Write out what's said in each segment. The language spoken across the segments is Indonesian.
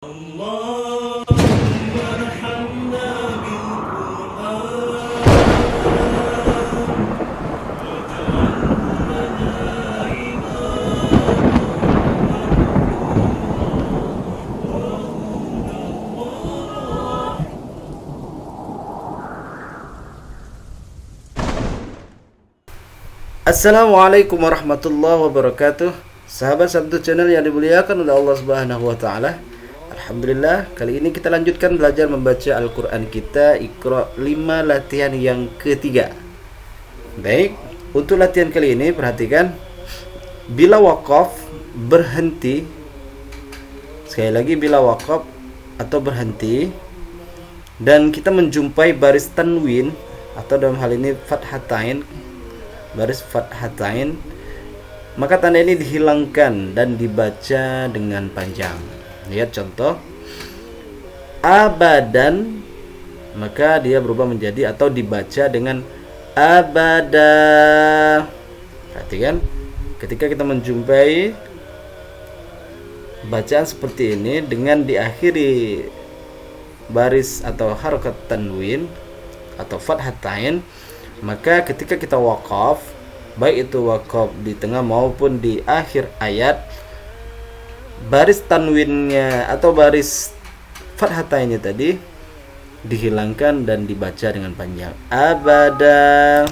اللهم ارحمنا بالقرآن واجعل لنا Assalamualaikum warahmatullahi wabarakatuh. Sahabat Sabtu Channel yang dimuliakan oleh Allah Subhanahu wa taala. Alhamdulillah, kali ini kita lanjutkan belajar membaca Al-Qur'an kita Iqra 5 latihan yang ketiga. Baik, untuk latihan kali ini perhatikan, bila waqaf berhenti. Sekali lagi, bila waqaf atau berhenti dan kita menjumpai baris tanwin atau dalam hal ini fathatain, baris fathatain, maka tanda ini dihilangkan dan dibaca dengan panjang. Lihat contoh, abadan, maka dia berubah menjadi atau dibaca dengan abada. Perhatikan, ketika kita menjumpai bacaan seperti ini dengan diakhiri baris atau harokat tanwin atau fathatain, maka ketika kita waqaf, baik itu waqaf di tengah maupun di akhir ayat, baris tanwinnya atau baris fathatain tadi dihilangkan dan dibaca dengan panjang. Abada,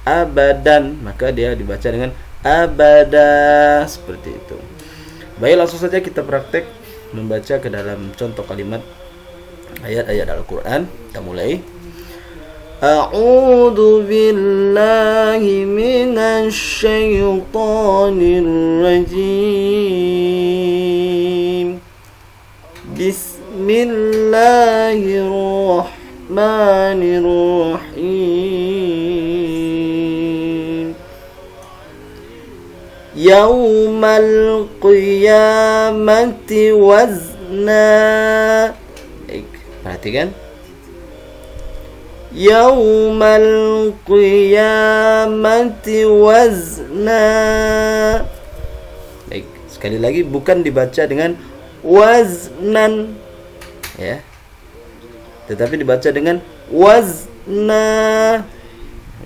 abadan, maka dia dibaca dengan abada, seperti itu. Baik, langsung saja kita praktek membaca ke dalam contoh kalimat ayat-ayat Al-Quran. Kita mulai. A'udzu billahi minasy syaithanir rajim. Bismillahirrahmanirrahim. Yaumal qiyamati wazna. Baik, perhatikan. Yaumal qiyamati wazna. Baik, sekali lagi, bukan dibaca dengan waznan, ya, tetapi dibaca dengan wazna.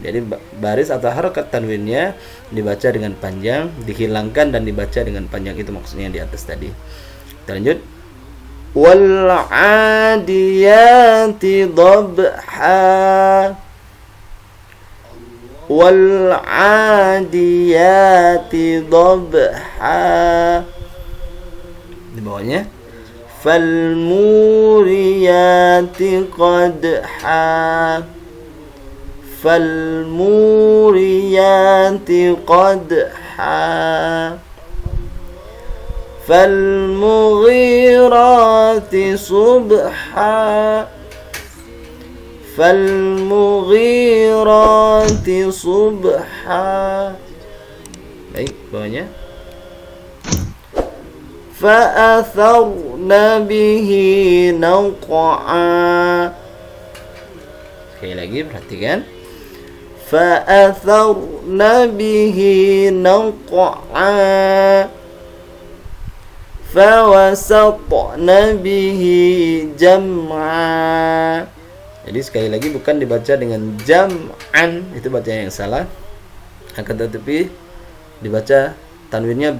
Jadi baris atau harokat tanwinnya dibaca dengan panjang, dihilangkan dan dibaca dengan panjang, itu maksudnya yang di atas tadi. Kita lanjut. Wal 'adiyati dhabha. Wal 'adiyati dhabha. Di bawahnya fal muriyati qadha. Fal muriyati qadha. فالمغيرات صبحا. فالمغيرات صبحا. Baik, bawahnya فأثرن به نقعا. Sekali lagi, perhatikan. فأثرن به نقعا. Fawasatna bihi jam'a. Jadi sekali lagi, bukan dibaca dengan jam'an, itu bacaan yang salah. Akan tetapi dibaca, tanwinnya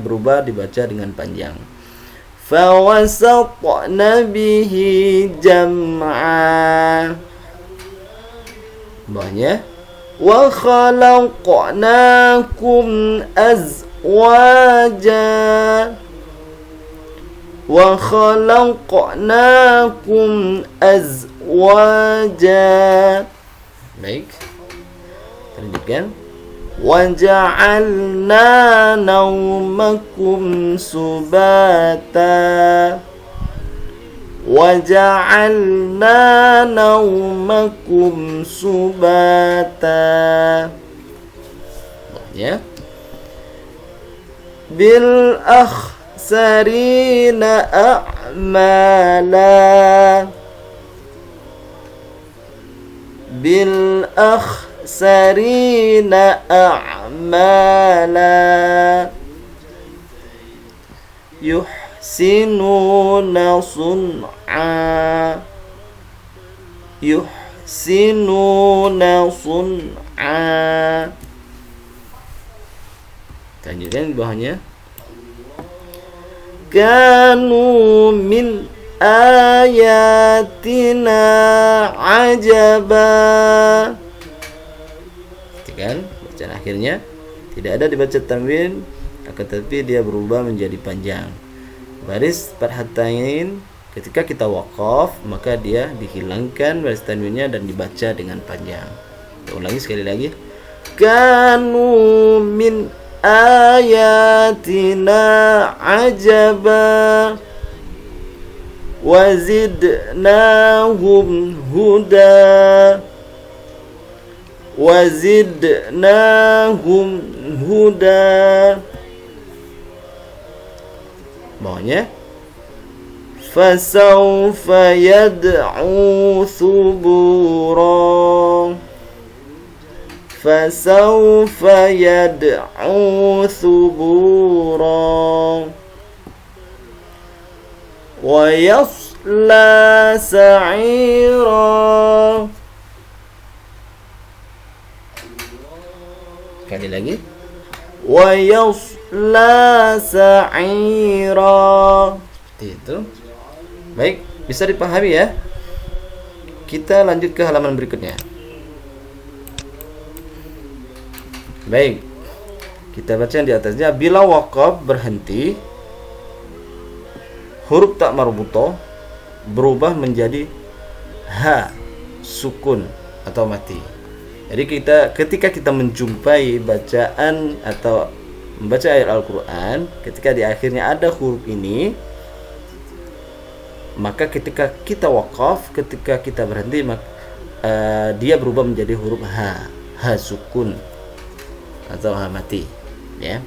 berubah dibaca dengan panjang. Fawasatna bihi jam'a. Bawahnya wa khalaqnakum azwaja. Wa khalaqnakum azwaja. Baik, lanjutkan. Wa ja'alna naumakum subata. Wa ja'alna naumakum subata. Ya. Bil akhsarina a'mala. Bil akhsarina a'mala. yuhsinuna sun'a, yuhsinuna sun'a. Lanjutkan di bawahnya. Kanu min ayatina ajaba. Kan bacaan akhirnya tidak ada dibaca tanwin, akan tetapi dia berubah menjadi panjang. Baris fathatain ketika kita waqaf maka dia dihilangkan baris tanwinnya dan dibaca dengan panjang. Kita ulangi sekali lagi. Kanu min ayatina ajaba wazidnahum huda, wazidnahum huda. Bawahnya fasawfa yad'u thubura, fasawfa yad'u thubura wa yasla sa'ira. Sekali lagi. Wa yasla sa'ira. Seperti itu. Baik, bisa dipahami ya. Kita lanjut ke halaman berikutnya. Baik. Kita baca yang di atasnya. Bila waqaf berhenti, huruf tak marbutoh berubah menjadi ha, sukun atau mati. Jadi ketika kita menjumpai bacaan atau membaca ayat Al-Quran, ketika di akhirnya ada huruf ini, maka ketika kita waqaf, ketika kita berhenti, dia berubah menjadi huruf ha, ha sukun atau ha mati, ya.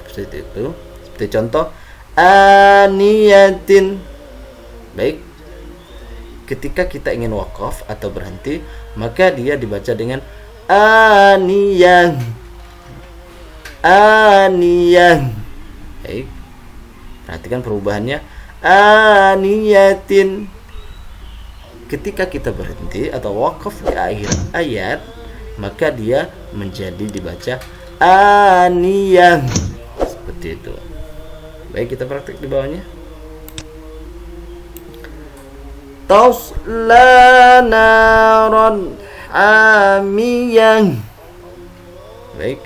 Seperti itu. Seperti contoh aniyatin. Baik. Ketika kita ingin waqaf atau berhenti, maka dia dibaca dengan aniyang, aniyang. Baik, perhatikan perubahannya. Aniyatin. Ketika kita berhenti atau waqaf di akhir ayat, maka dia menjadi dibaca aniyang. Seperti itu. Baik, kita praktik di bawahnya. Tasla naran hamiyang. Baik,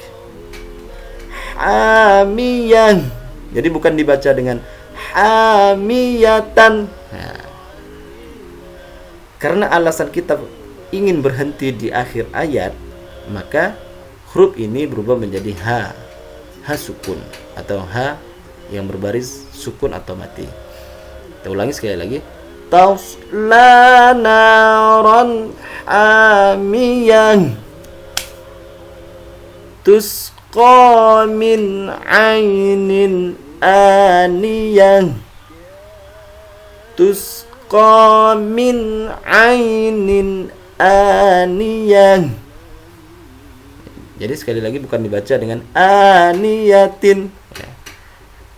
hamiyang. Jadi bukan dibaca dengan hamiyatan. Nah, karena alasan kita ingin berhenti di akhir ayat, maka huruf ini berubah menjadi ha, ha sukun atau ha yang berbaris sukun atau mati. Kita ulangi sekali lagi. Tasla naran hamiyang tusqa min ainin aniyang, tusqa min ainin aniyang. Jadi sekali lagi bukan dibaca dengan aniyatin.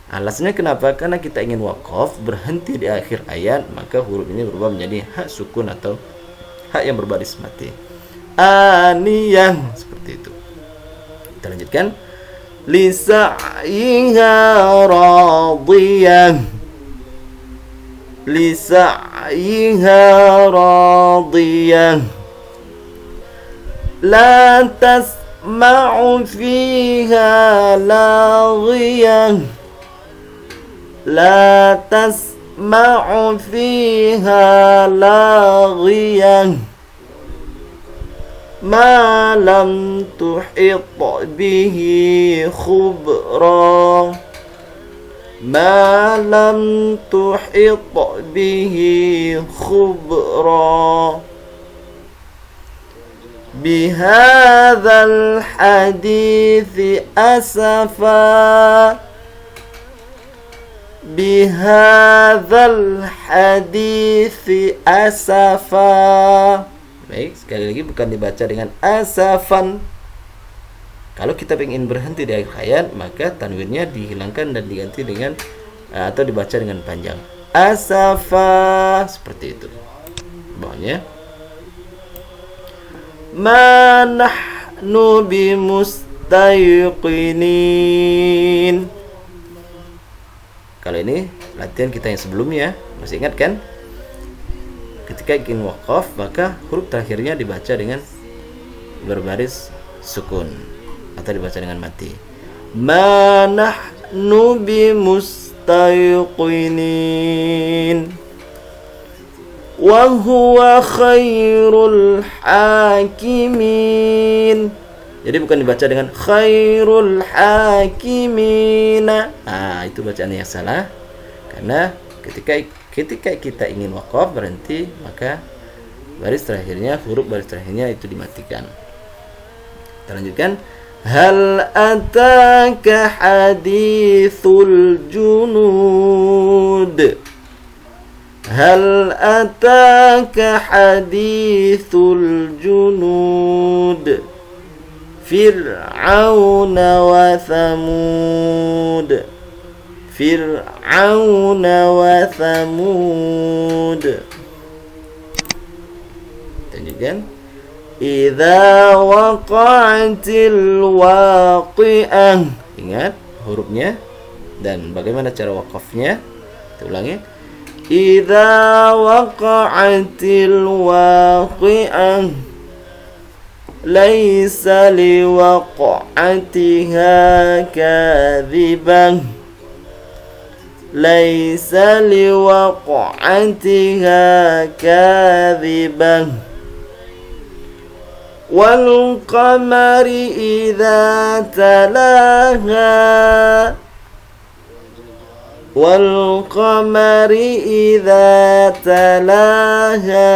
Alasannya kenapa? Karena kita ingin waqaf berhenti di akhir ayat, maka huruf ini berubah menjadi ha sukun atau ha yang berbaris mati. Aniyang, seperti itu. Kita lanjutkan. Lisa'yiha radiyang, lisa'yiha radiyang, la tasma'u fiha laghiyang, la tasma'u fiha laghiyang, ma lam tuhit bihi khubra, ma lam tuhit bihi khubra, bihadzal hadithi asafa, bihadzal hadithi asafa. Baik, sekali lagi bukan dibaca dengan asafan. Kalau kita ingin berhenti di akhir ayat, maka tanwinnya dihilangkan dan diganti dengan atau dibaca dengan panjang. Asafa, seperti itu. Bawahnya. Ma nahnu bimustayqinin. Kalau ini latihan kita yang sebelumnya, masih ingat kan? Ketika ingin waqaf, maka huruf terakhirnya dibaca dengan berbaris sukun atau dibaca dengan mati. Ma nahnu bimustayqinin wa huwa khairul hakimin. Jadi bukan dibaca dengan khairul hakimina. Itu bacaan yang salah. Karena ketika kita ingin waqaf berhenti, maka huruf baris terakhirnya itu dimatikan. Kita lanjutkan. Hal ataka hadithul junud. Hal ataka hadithul junud Fir'auna wa Thamud. Fir'auna wa Thamud. Lanjutkan. Idza waqa'atil waqi'ah. Ingat hurufnya dan bagaimana cara waqafnya. Kita ulangi. Idza waqa'atil waqi'ah laisa liwaqa'atiha kadhibah. Laisa liwaqa'atiha kadhibah. Wal qamari idza talaha. Wal qamari idza talaha.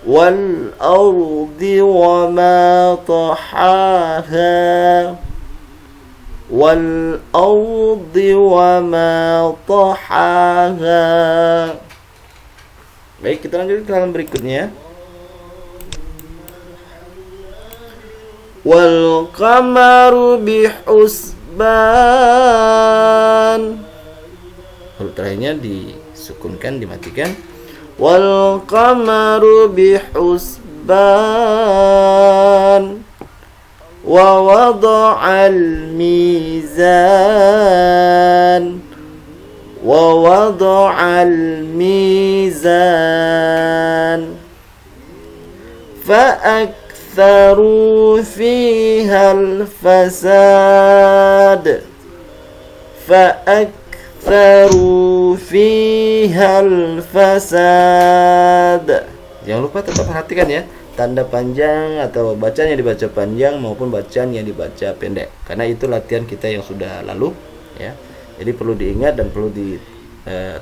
Wal ardi wa ma tahaha. Wal ardi wa ma tahaha. Baik, kita lanjut ke halaman berikutnya. Wal qamaru bihusban. Huruf terakhirnya disukunkan, dimatikan. Wal qamaru bihusban. Wa wada'al mizan. Wa wada'al mizan. فأكثروا فيها الفساد. فأكثروا فيها الفساد. Jangan lupa tetap perhatikan ya, tanda panjang atau bacaan yang dibaca panjang maupun bacaan yang dibaca pendek, karena itu latihan kita yang sudah lalu ya. Jadi perlu diingat dan perlu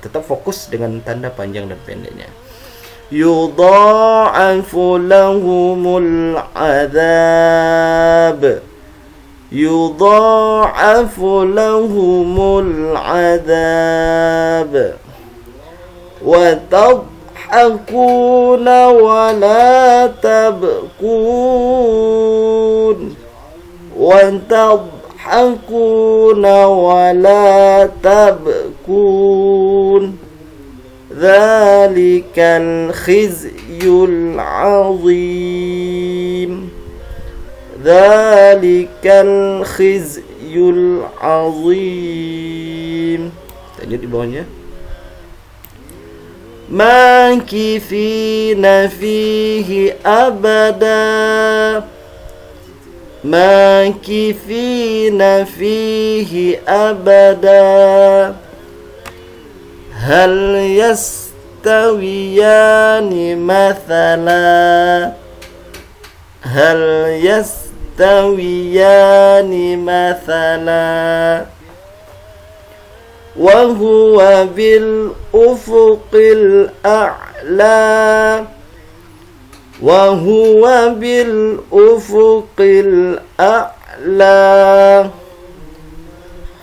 tetap fokus dengan tanda panjang dan pendeknya. Yudha'afu lahumul adab. Yudha'afu lahumul adab. Wa tadhakuna wa la tabkun. Wa tadhakuna wa la tabkun. Dzalikal khizyul azim. Dzalikal khizyul azim. Lanjut di bawahnya. Makithina fihi abada. Makithina fihi abada. Hal yastawiyani mathala. Hal yastawiyani mathala. Wa huwa bil ufuqil a'la. Wa huwa bil ufuqil a'la.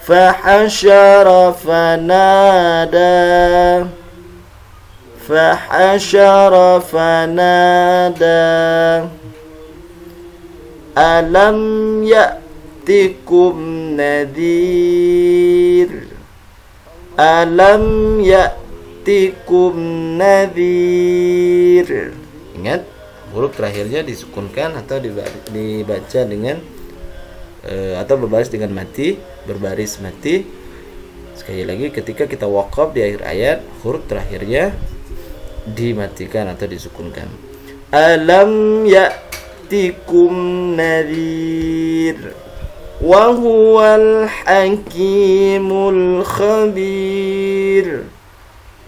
فحشر فنادى. فحشر فنادى. ألم يأتكم ya'tikum nadhir. Alam ya'tikum nadhir. Ingat, huruf terakhirnya disukunkan atau dibaca dengan atau berbaris dengan mati, berbaris mati. Sekali lagi, ketika kita waqaf di akhir ayat, huruf terakhirnya dimatikan atau disukunkan. Alam ya'tikum nadhir wa huwal hakimul khabir.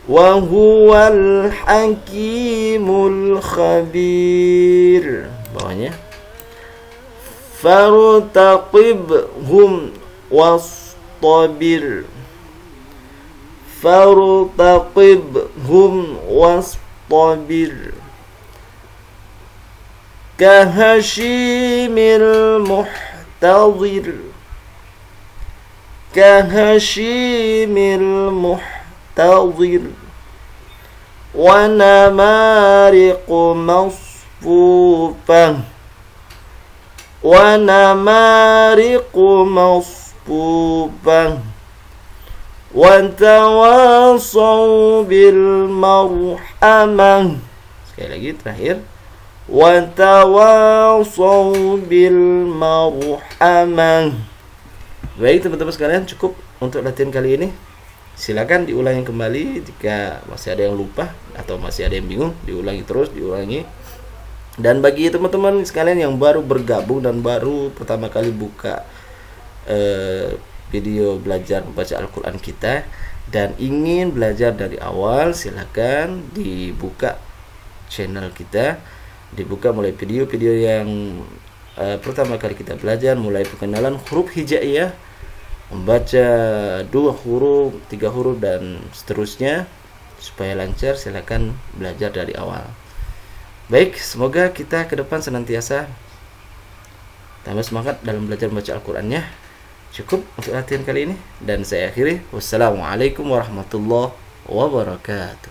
Wa huwal hakimul khabir. Bawahnya fartaqibhum wastabir. Fartaqibhum wastabir. Kahashimil muhtadhir. Kahashimil muhtadhir. Wa namariqu masfufah. Wa namariqu masfufah. Wa tawasaw bil marhamah. Sekali lagi terakhir. Wa tawasaw bil marhamah. Baik teman-teman sekalian, cukup untuk latihan kali ini. Silakan diulangi kembali jika masih ada yang lupa atau masih ada yang bingung, diulangi terus, diulangi. Dan bagi teman-teman sekalian yang baru bergabung dan baru pertama kali buka video belajar membaca Al-Quran kita dan ingin belajar dari awal, silakan dibuka channel kita, dibuka mulai video-video yang pertama kali kita belajar, mulai pengenalan huruf hijaiyah, membaca 2 huruf, 3 huruf dan seterusnya. Supaya lancar, silakan belajar dari awal. Baik, semoga kita ke depan senantiasa tambah semangat dalam belajar membaca Al-Qurannya. Cukup untuk latihan kali ini dan saya akhiri. Wassalamualaikum warahmatullahi wabarakatuh.